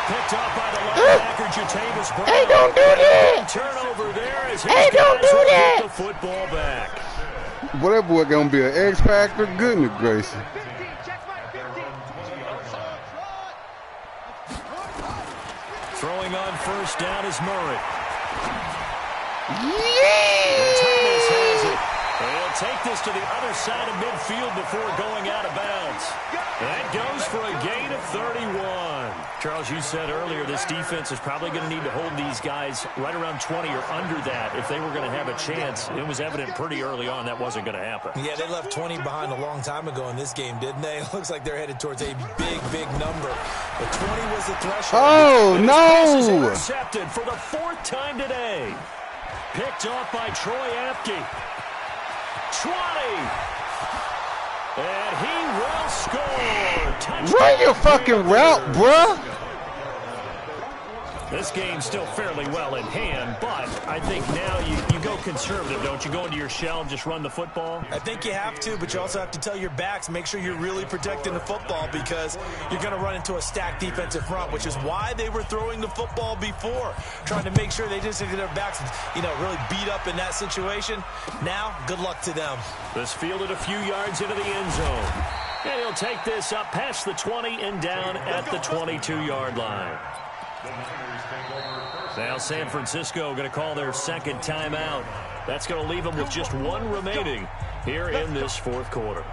Picked up by the linebacker, Jatavis Brown. Hey, don't do that. Turnover there as his don't guys do will that. get the football back. Boy, that boy gonna be an X Factor. Goodness gracious. Throwing on first down is Murray. Yeah. Thomas has it. And he'll take this to the other side of midfield before going out of bounds. That goes for a gain of 31. Charles, you said earlier this defense is probably going to need to hold these guys right around 20 or under that if they were going to have a chance. It was evident pretty early on that wasn't going to happen. Yeah, they left 20 behind a long time ago in this game, didn't they? It looks like they're headed towards a big, big number. But 20 was the threshold. Oh, This is no. intercepted for the 4th time today. Picked off by Troy Apke. 20. And he will score. Touchdown. Run your fucking route, bruh. This game's still fairly well in hand, but I think now you go conservative, don't you? Go into your shell and just run the football? I think you have to, but you also have to tell your backs, make sure you're really protecting the football because you're going to run into a stacked defensive front, which is why they were throwing the football before, trying to make sure they didn't get their backs, really beat up in that situation. Now, good luck to them. This fielded a few yards into the end zone. And he'll take this up past the 20 and down at the 22-yard line. Now San Francisco going to call their second timeout. That's going to leave them with just one remaining here in this fourth quarter.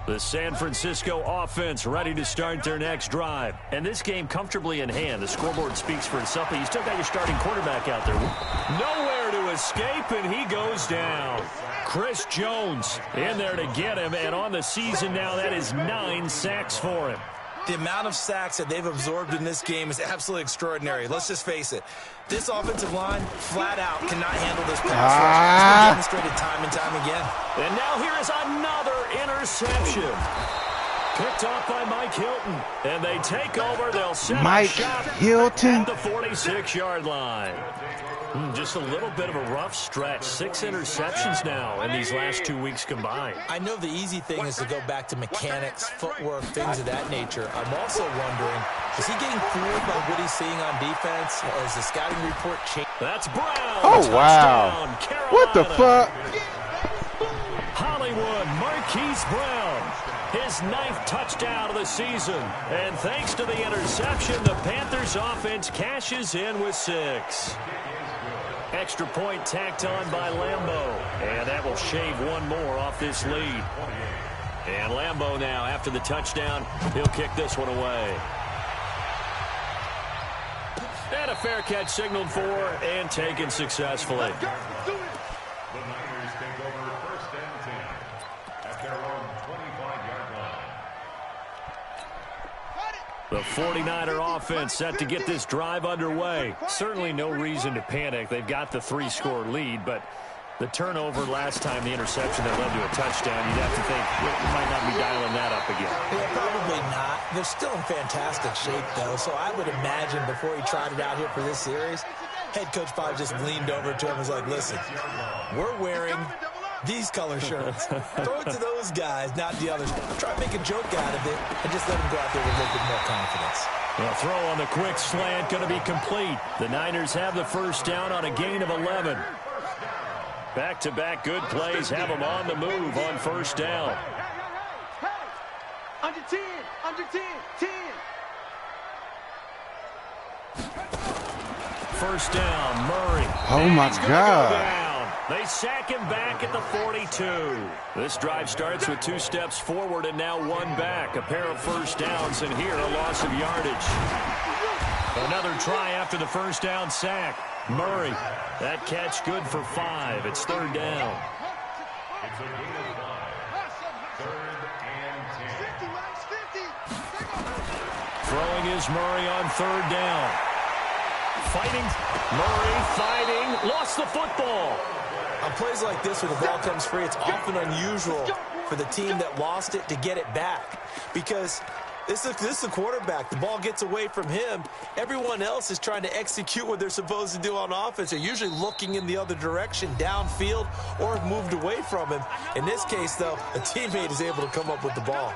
The San Francisco offense ready to start their next drive. And this game comfortably in hand. The scoreboard speaks for itself, but you still got your starting quarterback out there. Nowhere to escape, and he goes down. Chris Jones in there to get him, and on the season now, that is 9 sacks for him. The amount of sacks that they've absorbed in this game is absolutely extraordinary. Let's just face it. This offensive line, flat out, cannot handle this pass rush. It's been demonstrated time and time again. And now here is another interception. Picked off by Mike Hilton. And they take over. They'll set Mike shot Hilton at the 46-yard line. Just a little bit of a rough stretch. 6 interceptions now in these last 2 weeks combined. I know the easy thing is to go back to mechanics, footwork, things of that nature. I'm also wondering, is he getting fooled by what he's seeing on defense? Has the scouting report changed? That's Brown. Oh, wow. Carolina. What the fuck? Hollywood, Marquise Brown. His 9th touchdown of the season. And thanks to the interception, the Panthers offense cashes in with 6. Extra point tacked on by Lambeau. And that will shave one more off this lead. And Lambeau now, after the touchdown, he'll kick this one away. And a fair catch signaled for and taken successfully. The Niners take over 1st and 10 at their own 25-yard line. The 49er offense set to get this drive underway. Certainly no reason to panic. They've got the 3-score lead, but the turnover last time, the interception that led to a touchdown, you'd have to think you might not be dialing that up again. Yeah, probably not. They're still in fantastic shape, though, so I would imagine before he tried it out here for this series, head coach probably just leaned over to him and was like, listen, we're wearing these color shirts. Throw it to those guys, not the others. Try to make a joke out of it and just let them go out there with a little bit more confidence. The throw on the quick slant going to be complete. The Niners have the first down on a gain of 11. Back-to-back good plays have them on the move on first down. Under 10, under 10, 10. First down, Murray. Oh, my He's gonna God. go down. They sack him back at the 42. This drive starts with 2 steps forward and now 1 back. A pair of first downs, and here a loss of yardage. Another try after the first down sack. Murray, that catch good for 5. It's 3rd down. It's a gain of 5. 3rd and 10. Throwing is Murray on 3rd down. Fighting. Murray fighting. Lost the football. On plays like this where the ball comes free, it's often unusual for the team that lost it to get it back. Because this is the quarterback. The ball gets away from him. Everyone else is trying to execute what they're supposed to do on offense. They're usually looking in the other direction, downfield, or have moved away from him. In this case, though, a teammate is able to come up with the ball.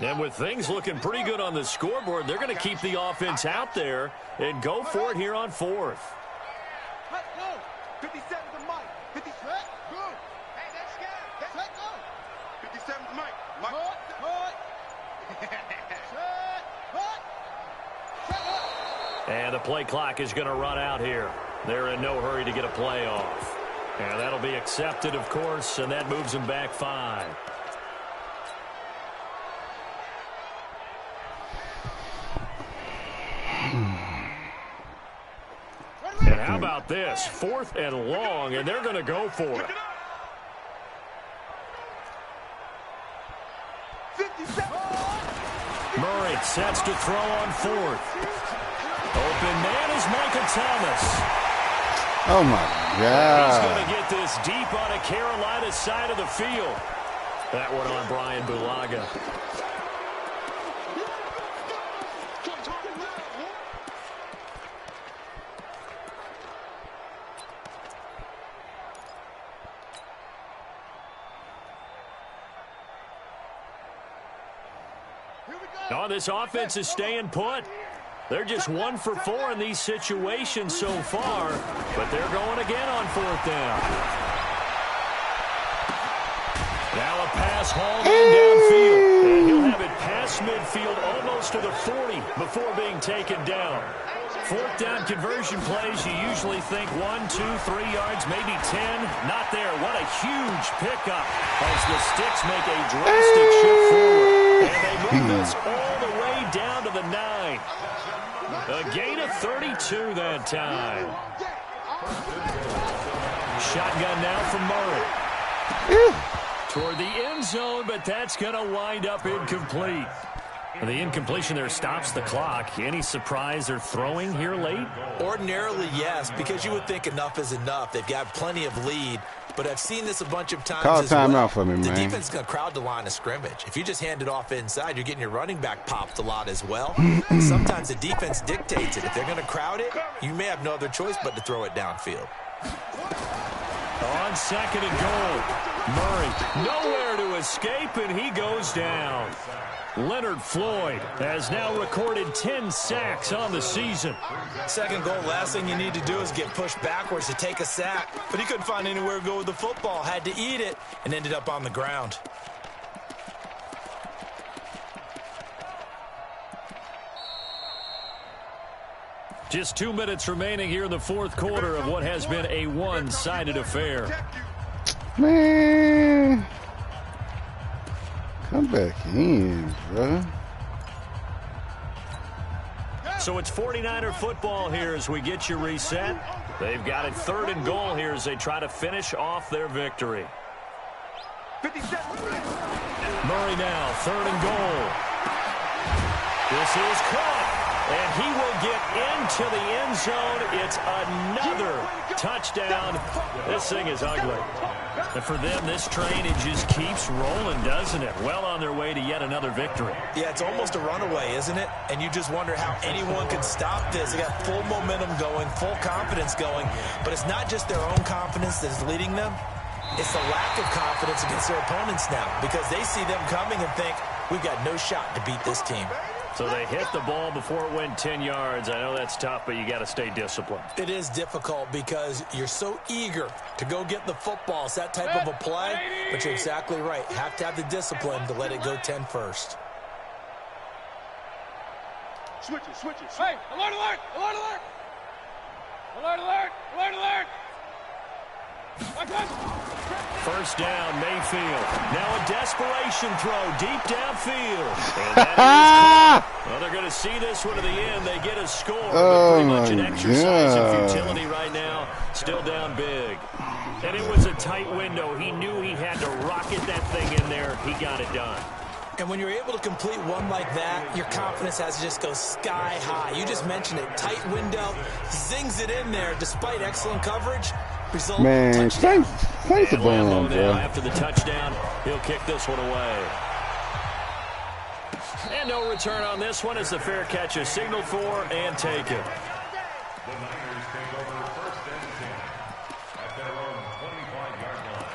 And with things looking pretty good on the scoreboard, they're going to keep the offense out there and go for it here on 4th. 57 to Mike. 50 set. Good. Hey, that's good. That's let go. 57 to Mike. Mike. And the play clock is going to run out here. They're in no hurry to get a play off. And that'll be accepted, of course, and that moves them back 5. And how about this? 4th and long, and they're going to go for it. 57. Murray sets to throw on 4th. Open man is Michael Thomas. Oh, my He's going God. to get this deep on a Carolina side of the field. That one on Brian Bulaga. Oh, this offense is staying put. They're just 1 for 4 in these situations so far, but they're going again on 4th down. Now a pass hauled in downfield, and he'll have it past midfield almost to the 40 before being taken down. 4th down conversion plays, you usually think 1, 2, 3 yards, maybe 10. Not there. What a huge pickup as the Sticks make a drastic shift forward. And they move this all the way down to the 9. A gain of 32 that time. Shotgun now from Murray. Toward the end zone, but that's going to wind up incomplete. The incompletion there stops the clock. Any surprise they're throwing here late? Ordinarily, yes, because you would think enough is enough. They've got plenty of lead, but I've seen this a bunch of times. Call as well. timeout for me, man. The defense is going to crowd the line of scrimmage. If you just hand it off inside, you're getting your running back popped a lot as well. Sometimes the defense dictates it. If they're going to crowd it, you may have no other choice but to throw it downfield. On 2nd and goal, Murray nowhere to escape, and he goes down. Leonard Floyd has now recorded 10 sacks on the season. 2nd goal, last thing you need to do is get pushed backwards to take a sack. But he couldn't find anywhere to go with the football, had to eat it, and ended up on the ground. Just 2 minutes remaining here in the 4th quarter of what has been a one-sided affair. Man. Come back in, bro. So it's 49er football here as we get you reset. They've got it 3rd and goal here as they try to finish off their victory. Murray now, 3rd and goal. This is caught. And he will get into the end zone. It's another touchdown. This thing is ugly. And for them, this train, it just keeps rolling, doesn't it? Well on their way to yet another victory. Yeah, it's almost a runaway, isn't it? And you just wonder how anyone can stop this. They got full momentum going, full confidence going. But it's not just their own confidence that is leading them. It's the lack of confidence against their opponents now because they see them coming and think, we've got no shot to beat this team. So they hit the ball before it went 10 yards. I know that's tough, but you got to stay disciplined. It is difficult because you're so eager to go get the football. It's that type of a play, but you're exactly right. You have to have the discipline to let it go 10 first. Switch it. Hey, alert, alert, alert, alert. Alert, alert, alert, alert. First down, Mayfield. Now a desperation throw deep downfield. And that is well, they're going to see this one to the end. They get a score, but pretty much an exercise in futility right now. Still down big. And it was a tight window. He knew he had to rocket that thing in there. He got it done. And when you're able to complete one like that, your confidence has to just go sky high. You just mentioned it. Tight window, zings it in there despite excellent coverage. Result, man, thanks the ball, bro. After the touchdown, he'll kick this one away. And no return on this one as the fair catch is signaled for and taken. The Niners take over 1st and 10 at their own 25-yard line.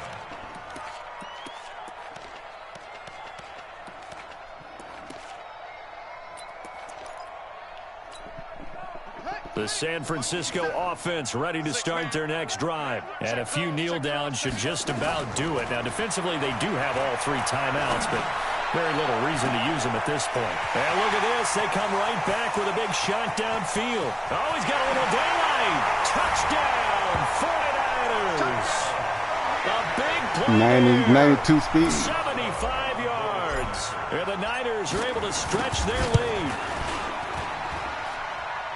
The San Francisco offense ready to start their next drive. And a few kneel downs should just about do it. Now, defensively, they do have all 3 timeouts, but very little reason to use them at this point. And look at this. They come right back with a big shot downfield. Oh, he's got a little daylight. Touchdown, 49ers. A big play. 92 speed. 75 yards. And the Niners are able to stretch their lead.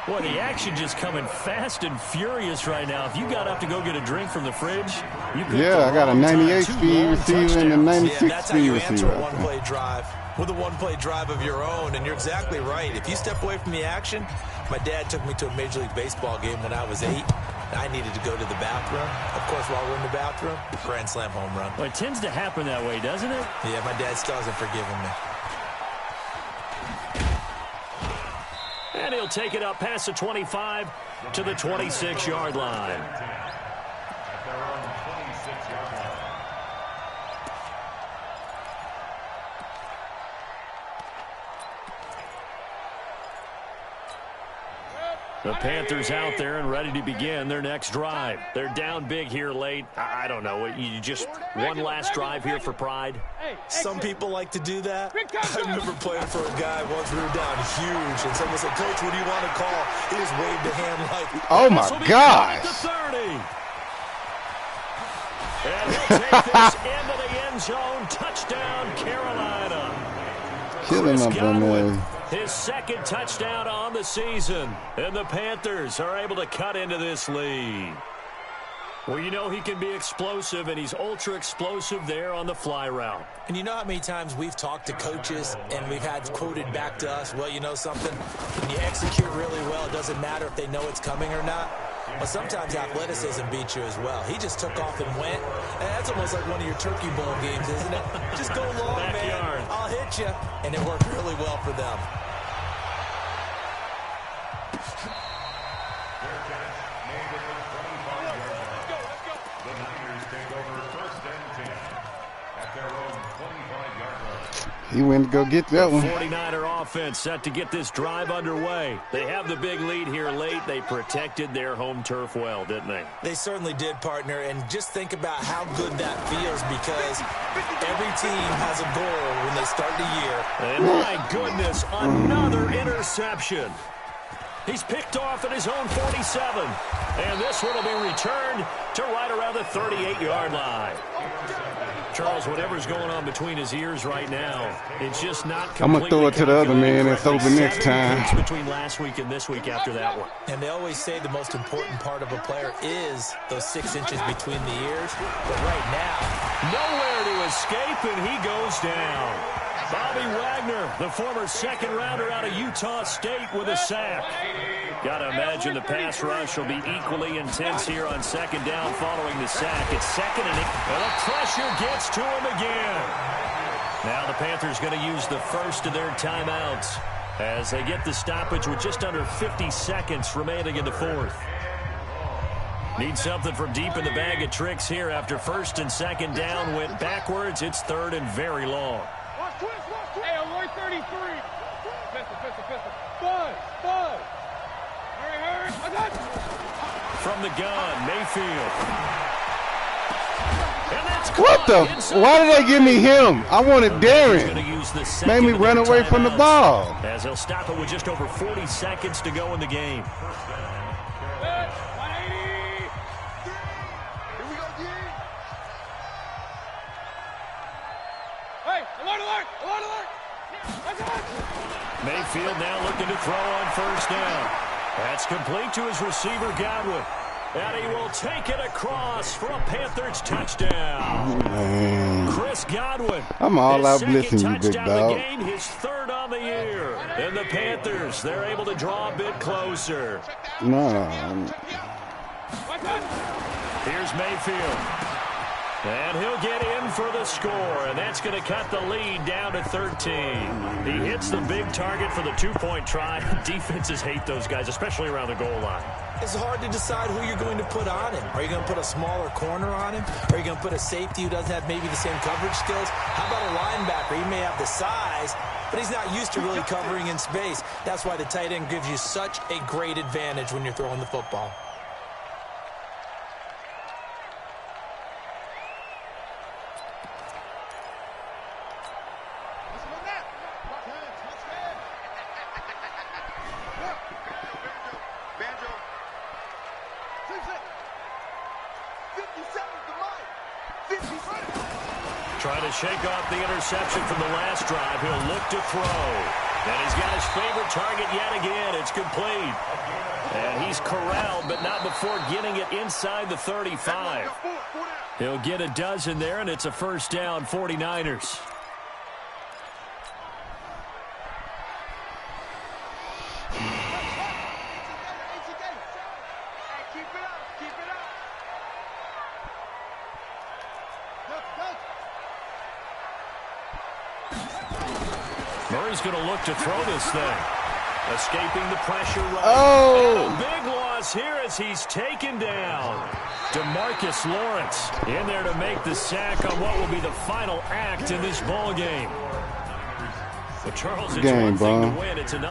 Boy, the action just coming fast and furious right now. If you got up to go get a drink from the fridge, you could. Yeah, I got a 98 speed receiver and a 96 speed receiver. That's how you answer a one-play drive with a one-play drive of your own, and you're exactly right. If you step away from the action, my dad took me to a Major League Baseball game when I was 8, I needed to go to the bathroom. Of course, while we're in the bathroom, grand slam home run. Well, it tends to happen that way, doesn't it? Yeah, my dad still hasn't forgiven me. And he'll take it up past the 25 to the 26-yard line. At their own 26-yard line. The Panthers out there and ready to begin their next drive. They're down big here late. I don't know. You just one last drive here for pride? Some people like to do that. I remember playing for a guy once we were down huge, and someone said, "Coach, what do you want to call?" He just waved a hand like, oh, my gosh. And he'll take this into the end zone. Touchdown, Carolina. Killing my bum ass. His second touchdown on the season. And the Panthers are able to cut into this lead. Well, you know he can be explosive, and he's ultra explosive there on the fly route. And you know how many times we've talked to coaches and we've had quoted back to us, well, you know something? When you execute really well, it doesn't matter if they know it's coming or not. But sometimes athleticism beats you as well. He just took off and went. And that's almost like one of your turkey bowl games, isn't it? Just go long, Backyard. man. I'll hit you. And it worked really well for them. He went to go get that one. 49er offense set to get this drive underway. They have the big lead here late. They protected their home turf well, didn't they? They certainly did, partner. And just think about how good that feels, because every team has a goal when they start the year. And my goodness, another interception. He's picked off at his own 47. And this one will be returned to right around the 38-yard line. Charles, whatever's going on between his ears right now, it's just not completely. I'm going to throw it to the other man. It's open next time. Between last week and this week after that one. And they always say the most important part of a player is those 6 inches between the ears. But right now, nowhere to escape, and he goes down. Bobby Wagner, the former second-rounder out of Utah State, with a sack. Got to imagine the pass rush will be equally intense here on second down following the sack. It's second and the pressure gets to him again. Now the Panthers going to use the first of their timeouts as they get the stoppage with just under 50 seconds remaining in the fourth. Need something from deep in the bag of tricks here after first and second down went backwards. It's third and very long. Hey, on 133. Pistol. Bud. Hurry. From the gun, Mayfield. And that's what the? Why did they give me him? I wanted Darren. Made me run away from the ball. As he'll stop it with just over 40 seconds to go in the game. 180. Here we go, D. Hey, alert. Mayfield now looking to throw on first down. That's complete to his receiver, Godwin. And he will take it across for a Panthers touchdown. Chris Godwin. I'm all out blitzing you, big dog. Game, his third on the year. And the Panthers, they're able to draw a bit closer. No. Here's Mayfield. And he'll get in for the score, and that's going to cut the lead down to 13. He hits the big target for the two-point try. Defenses hate those guys, especially around the goal line. It's hard to decide who you're going to put on him. Are you going to put a smaller corner on him? Are you going to put a safety who doesn't have maybe the same coverage skills? How about a linebacker? He may have the size, but he's not used to really covering in space. That's why the tight end gives you such a great advantage when you're throwing the football. Trying to shake off the interception from the last drive. He'll look to throw. And he's got his favorite target yet again. It's complete. And he's corralled, but not before getting it inside the 35. He'll get a dozen there, and it's a first down, 49ers. Keep it Murray's going to look to throw this thing. Escaping the pressure right. Oh! And a big loss here as he's taken down. DeMarcus Lawrence in there to make the sack on what will be the final act in this ball game. But Charles, it's one thing to win. It's another.